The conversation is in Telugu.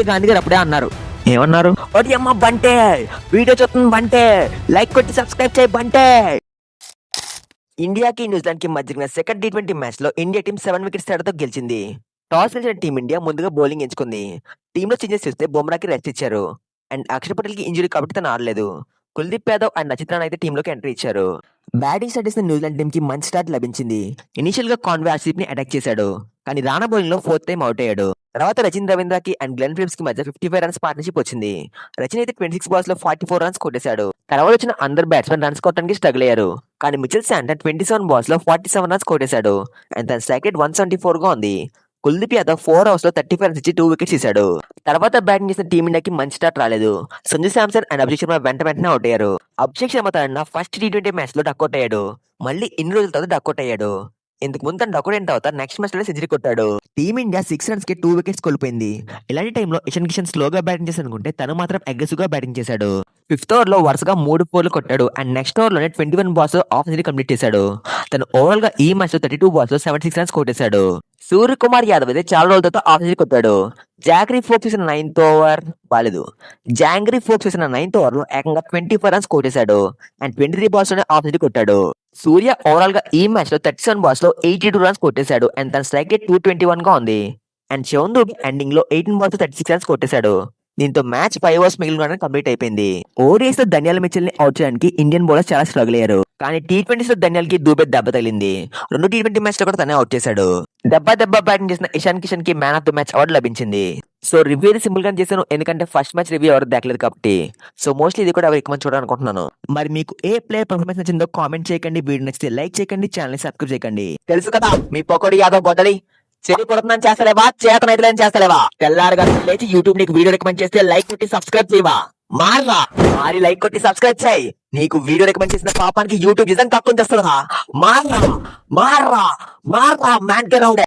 అందుకే గాంధీ గారు అప్పుడే అన్నారు, ఏమన్నారు, ఒకటి అమ్మ బంటే వీడియో చూస్తుంది బంటే, లైక్ కొట్టి సబ్స్క్రైబ్ చేయి బంటే. ఇండియాకి న్యూజిలాండ్ కి మధ్య జరిగిన సెకండ్ T20 మ్యాచ్ లో ఇండియా టీం 7 వికెట్స్ తేడాతో గెలిచింది. టాస్ గెలిచిన టీమిండియా ముందుగా బౌలింగ్ ఎంచుకుంది. టీంలో చేంజెస్ చూస్తే బుమ్రాకి రెస్ట్ ఇచ్చారు అండ్ అక్షర్ పటేల్ కి ఇంజరీ కాబట్టి తను ఆడలేదు. కుల్దీప్ యాదవ్ అండ్ రచిత్ రాణా అయితే టీంలోకి ఎంట్రీ ఇచ్చారు. బ్యాటింగ్ స్టార్ట్ చేసిన న్యూజిలాండ్ టీం కి మంచి స్టార్ట్ లభించింది. ఇనిషియల్ గా కాన్వే ఆర్సీబీ ని అటాక్ చేశాడు, కానీ రాణా బౌలింగ్ లో 4th టైం అవుట్ అయ్యాడు. తర్వాత రచిన్ రవీంద్రకి అండ్ గ్లెన్ ఫిలిప్స్ కి మధ్య 55 రన్స్ పార్ట్నర్షిప్ వచ్చింది. రచిన్ అయితే 26 బాల్స్ లో 44 రన్స్ కొట్టేశాడు. తర్వాత వచ్చిన అందరు బ్యాట్స్మెన్ రన్స్ కొట్టడానికి స్ట్రగుల్ అయ్యారు, కానీ మిచెల్ శాంటన్ 27 బాల్స్ లో 47 రన్స్ కొట్టేశాడు అండ్ తన స్ట్రైక్ రేట్ 174 గా ఉంది. కుల్దీప్ యాదవ్ 4 ఓవర్స్ లో 35 రన్స్ ఇచ్చి 2 వికెట్స్ తీశాడు. తర్వాత బ్యాటింగ్ చేసిన టీమిండియాకి మంచి స్టార్ట్ రాలేదు. సంజు శాంసన్ అండ్ అభిషేక్ శర్మ వెంటనే అవుట్ అయ్యారు. అభిషేక్ శర్మ తన ఫస్ట్ T20 మ్యాచ్ లో డక్అవుట్ అయ్యాడు. మళ్ళీ ఇన్ని రోజుల తర్వాత డక్అవుట్ అయ్యాడు. ఇంతకు ముందు తను డక్అవుట్ అయిన తర్వాత నెక్స్ట్ మ్యాచ్ లో సెంచరీ కొట్టాడు. టీమిండియా 6 రన్స్ కి 2 వికెట్స్ కోల్పోయింది. ఇలాంటి టైంలో ఇషాన్ కిషన్ స్లోగా బ్యాటింగ్ చేశాడు అనుకుంటే తను మాత్రం అగ్రెసివ్ గా బ్యాటింగ్ చేశాడు. 5th ఓవర్ లో వరుసగా 3 4లు కొట్టాడు అండ్ నెక్స్ట్ ఓవర్ లోనే 21 బాల్స్ హాఫ్ సెంచరీ కంప్లీట్ చేశాడు. తను ఓవరాల్ గా ఈ మ్యాచ్ లో 32 బాల్స్ లో 76 రన్స్ కొట్టేశాడు. సూర్యకుమార్ యాదవ్ అయితే చాలా రోజుల తర్వాత హాఫ్ సెంచరీ కొట్టాడు. జాగ్రీ ఫోక్స్ చేసిన 9th ఓవర్ బాలేదు. జాంగ్రీ ఫోక్స్ చేసిన 9th ఓవర్ లో ఏకంగా 24 రన్స్ కొట్టేశాడు అండ్ 23 బాల్స్ లోనే హాఫ్ సెంచరీ కొట్టాడు. సూర్య ఓవరాల్ గా ఈ మ్యాచ్ లో 37 బాల్స్ లో 82 రన్స్ కొట్టేశాడు అండ్ తన స్ట్రైక్ రేట్ 221 గా ఉంది. అండ్ శివన్ దూబే ఎండింగ్ లో 18 బాల్స్ 36 రన్స్ కొట్టేశాడు. దీంతో మ్యాచ్ 5 ఓవర్స్ మిగిలిన కంప్లీట్ అయిపోయింది. ఓడిఐస్ లో ధన్యాల మిచెల్ ని అవుట్ చేయడానికి ఇండియన్ బౌలర్స్ చాలా స్ట్రగుల్ అయ్యారు, కానీ T20s లో ధన్యాల్ కి దూబే దెబ్బ తగిలింది. 2 T20 మ్యాచ్ లో కూడా తనే అవుట్ చేశాడు. దెబ్బ బ్యాటింగ్ చేసిన ఇషాన్ కిషన్ కి man of the match award లభించింది. సో రివ్యూ అయితే సింపుల్ గా చేశాను, ఎందుకంటే ఫస్ట్ మ్యాచ్ రివ్యూ ఎవరు దక్కలేదు కాబట్టి. సో మోస్ట్లీ ఇది కూడా ఎవరు ఎక్కువ చూడాలనుకుంటున్నాను. మరి మీకు ఏ ప్లేయర్ పర్ఫార్మెన్స్ నచ్చిందో కామెంట్ చేయండి, వీడియో నచ్చితే లైక్ చేయండి, ఛానల్ సబ్స్క్రైబ్ చేయండి. తెలుసు కదా మీ పొకోడి యాదవ్ గొడ్డలి చెరి కొడుతున్నాను చేస్తలేవా, చేతనైతే చేస్తలేవా, తెల్లారుగా లేచి యూట్యూబ్ నీకు వీడియో రికమెండ్ చేస్తే లైక్ కొట్టి సబ్స్క్రైబ్ చేయవా, మారి లైక్ కొట్టి సబ్స్క్రైబ్ చేయి. నీకు వీడియో రికమెండ్ చేసిన పాపానికి యూట్యూబ్ నిజం తక్కువ చేస్తుందా, మార్రా మ్యాన్ కే రౌండ్.